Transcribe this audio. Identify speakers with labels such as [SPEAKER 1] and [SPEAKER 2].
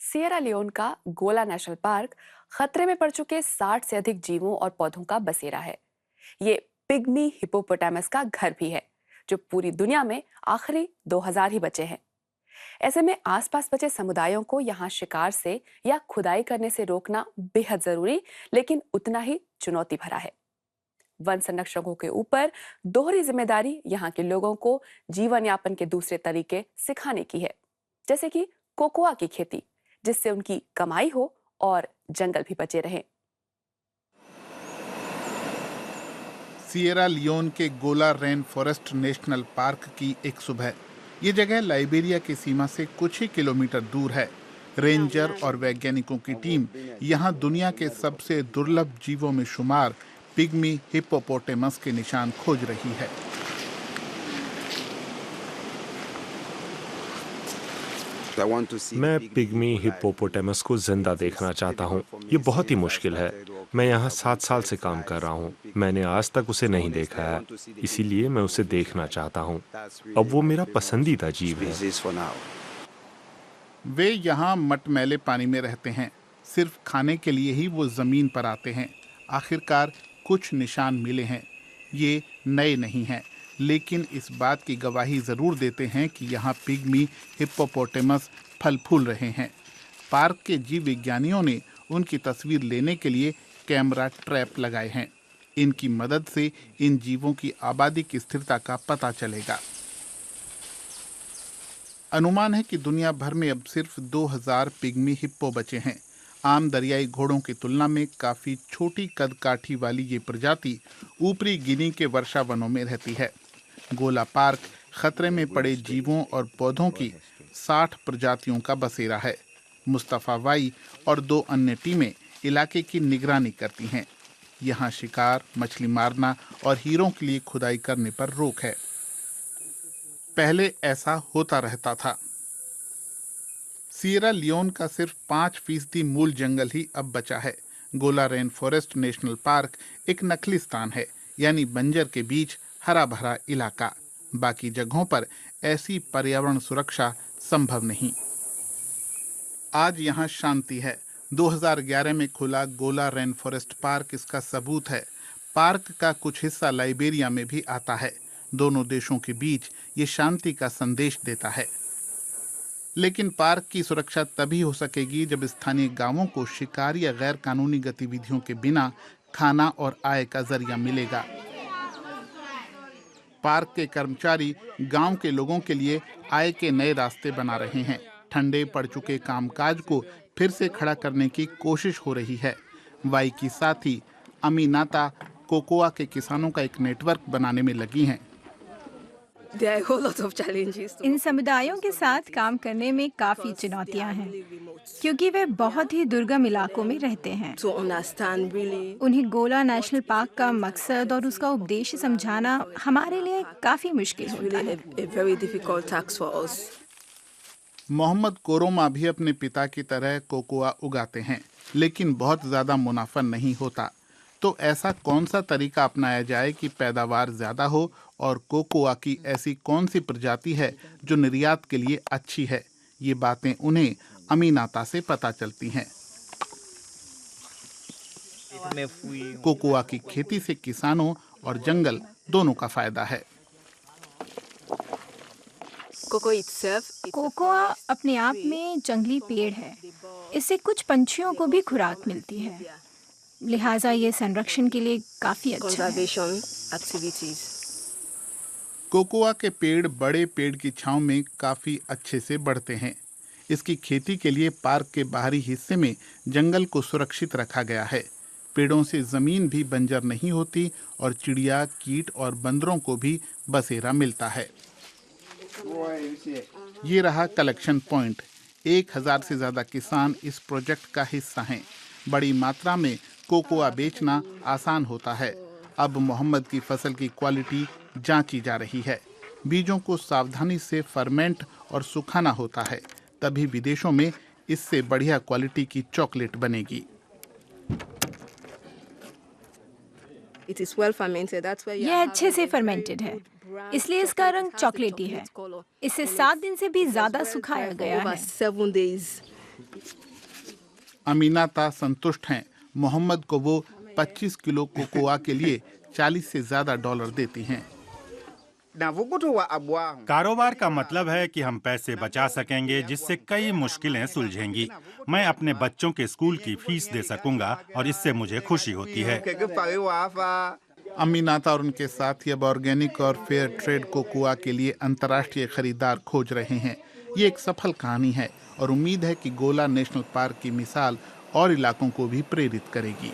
[SPEAKER 1] Sierra Leone का गोला national park खतरे में पड़ चुके 60 से अधिक जीवों और पौधों का बसेरा है। ये पिग्मी हिप्पोपोटामस का घर भी है, जो पूरी दुनिया में आखिरी 2000 ही बचे हैं। ऐसे में आसपास बचे समुदायों को यहाँ शिकार से या खुदाई करने से रोकना बेहद जरूरी, लेकिन उतना ही चुनौती भरा है। वन संरक्षकों के ऊपर दोहरी जिम्मेदारी यहाँ के लोगों को जीवन यापन के दूसरे तरीके सिखाने की है, जैसे कि कोकोआ की खेती, जिससे उनकी कमाई हो और जंगल भी बचे रहें।
[SPEAKER 2] सिएरा लियोन के गोला रेन फॉरेस्ट नेशनल पार्क की एक सुबह। ये जगह लाइबेरिया की सीमा से कुछ ही किलोमीटर दूर है। रेंजर और वैज्ञानिकों की टीम यहाँ दुनिया के सबसे दुर्लभ जीवों में शुमार पिग्मी हिप्पोपोटेमस के निशान खोज रही है।
[SPEAKER 3] मैं पिग्मी हिप्पोपोटेमस को जिंदा देखना चाहता हूँ। ये बहुत ही मुश्किल है। मैं यहाँ 7 साल से काम कर रहा हूँ। मैंने आज तक उसे नहीं देखा है, इसीलिए मैं उसे देखना चाहता हूँ। अब वो मेरा पसंदीदा जीव है।
[SPEAKER 2] वे यहाँ मटमैले पानी में रहते हैं। सिर्फ खाने के लिए ही वो जमीन पर आते हैं। आखिरकार कुछ निशान मिले हैं। ये नए नहीं हैं, लेकिन इस बात की गवाही जरूर देते हैं कि यहाँ पिग्मी हिप्पोपोटेमस फल फूल रहे हैं। पार्क के जीव विज्ञानियों ने उनकी तस्वीर लेने के लिए कैमरा ट्रैप लगाए हैं। इनकी मदद से इन जीवों की आबादी की स्थिरता का पता चलेगा। अनुमान है कि दुनिया भर में अब सिर्फ 2000 पिग्मी हिप्पो बचे हैं। आम दरियाई घोड़ों की तुलना में काफी छोटी कद काठी वाली ये प्रजाति ऊपरी गिनी के वर्षा वनों में रहती है। गोला पार्क खतरे में पड़े जीवों और पौधों की 60 प्रजातियों का बसेरा है। मुस्तफा वाई और 2 अन्य टीमें इलाके की निगरानी करती हैं। यहाँ शिकार, मछली मारना और हीरों के लिए खुदाई करने पर रोक है। पहले ऐसा होता रहता था। सिएरा लियोन का सिर्फ 5% मूल जंगल ही अब बचा है। गोला रेन फॉरेस्ट नेशनल पार्क एक नकली स्थान है, यानी बंजर के बीच हरा भरा इलाका। बाकी जगहों पर ऐसी पर्यावरण सुरक्षा संभव नहीं। आज यहाँ शांति है। 2011 में खुला गोला रेन फॉरेस्ट पार्क इसका सबूत है। पार्क का कुछ हिस्सा लाइबेरिया में भी आता है। दोनों देशों के बीच ये शांति का संदेश देता है। लेकिन पार्क की सुरक्षा तभी हो सकेगी जब स्थानीय गांवों को शिकार या गैर कानूनी गतिविधियों के बिना खाना और आय का जरिया मिलेगा। पार्क के कर्मचारी गांव के लोगों के लिए आय के नए रास्ते बना रहे हैं। ठंडे पड़ चुके कामकाज को फिर से खड़ा करने की कोशिश हो रही है। वाई की साथी अमीनाता कोकोआ के किसानों का एक नेटवर्क बनाने में लगी हैं।
[SPEAKER 4] इन समुदायों के साथ काम करने में काफी चुनौतियां हैं, क्योंकि वे बहुत ही दुर्गम इलाकों में रहते हैं। उन्हें गोला नेशनल पार्क का मकसद और उसका उद्देश्य समझाना हमारे लिए काफी मुश्किल होता है।
[SPEAKER 2] मोहम्मद कोरोमा भी अपने पिता की तरह कोकोआ उगाते हैं, लेकिन बहुत ज्यादा मुनाफा नहीं होता। तो ऐसा कौन सा तरीका अपनाया जाए कि पैदावार ज्यादा हो, और कोकोआ की ऐसी कौन सी प्रजाति है जो निर्यात के लिए अच्छी है? ये बातें उन्हें अमीनाता से पता चलती हैं। कोकोआ की खेती से किसानों और जंगल दोनों का फायदा है।
[SPEAKER 4] कोकोआ अपने आप में जंगली पेड़ है। इससे कुछ पंछियों को भी खुराक मिलती है, लिहाजा ये संरक्षण के लिए काफी अच्छा है।
[SPEAKER 2] कोकोआ के पेड़ बड़े पेड़ की छांव में काफी अच्छे से बढ़ते हैं। इसकी खेती के लिए पार्क के बाहरी हिस्से में जंगल को सुरक्षित रखा गया है। पेड़ों से जमीन भी बंजर नहीं होती और चिड़िया, कीट और बंदरों को भी बसेरा मिलता है। ये रहा कलेक्शन पॉइंट। 1000 से ज्यादा किसान इस प्रोजेक्ट का हिस्सा हैं। बड़ी मात्रा में कोकोआ बेचना आसान होता है। अब मोहम्मद की फसल की क्वालिटी जांची जा रही है। बीजों को सावधानी से फर्मेंट और सुखाना होता है, तभी विदेशों में इससे बढ़िया क्वालिटी की चॉकलेट बनेगी।
[SPEAKER 4] यह अच्छे से फर्मेंटेड है, इसलिए इसका रंग चॉकलेटी है। इसे 7 दिन से भी ज्यादा सुखाया गया है।
[SPEAKER 2] अमीनाता संतुष्ट हैं। मोहम्मद को वो 25 किलो कोकोआ के लिए 40 से ज्यादा डॉलर देती हैं।
[SPEAKER 5] कारोबार का मतलब है कि हम पैसे बचा सकेंगे, जिससे कई मुश्किलें सुलझेंगी। मैं अपने बच्चों के स्कूल की फीस दे सकूंगा और इससे मुझे खुशी होती है।
[SPEAKER 2] अमीनाता और उनके साथी अब ऑर्गेनिक और फेयर ट्रेड कोकोआ के लिए अंतर्राष्ट्रीय खरीदार खोज रहे हैं। ये एक सफल कहानी है और उम्मीद है कि गोला नेशनल पार्क की मिसाल और इलाकों को भी प्रेरित करेगी।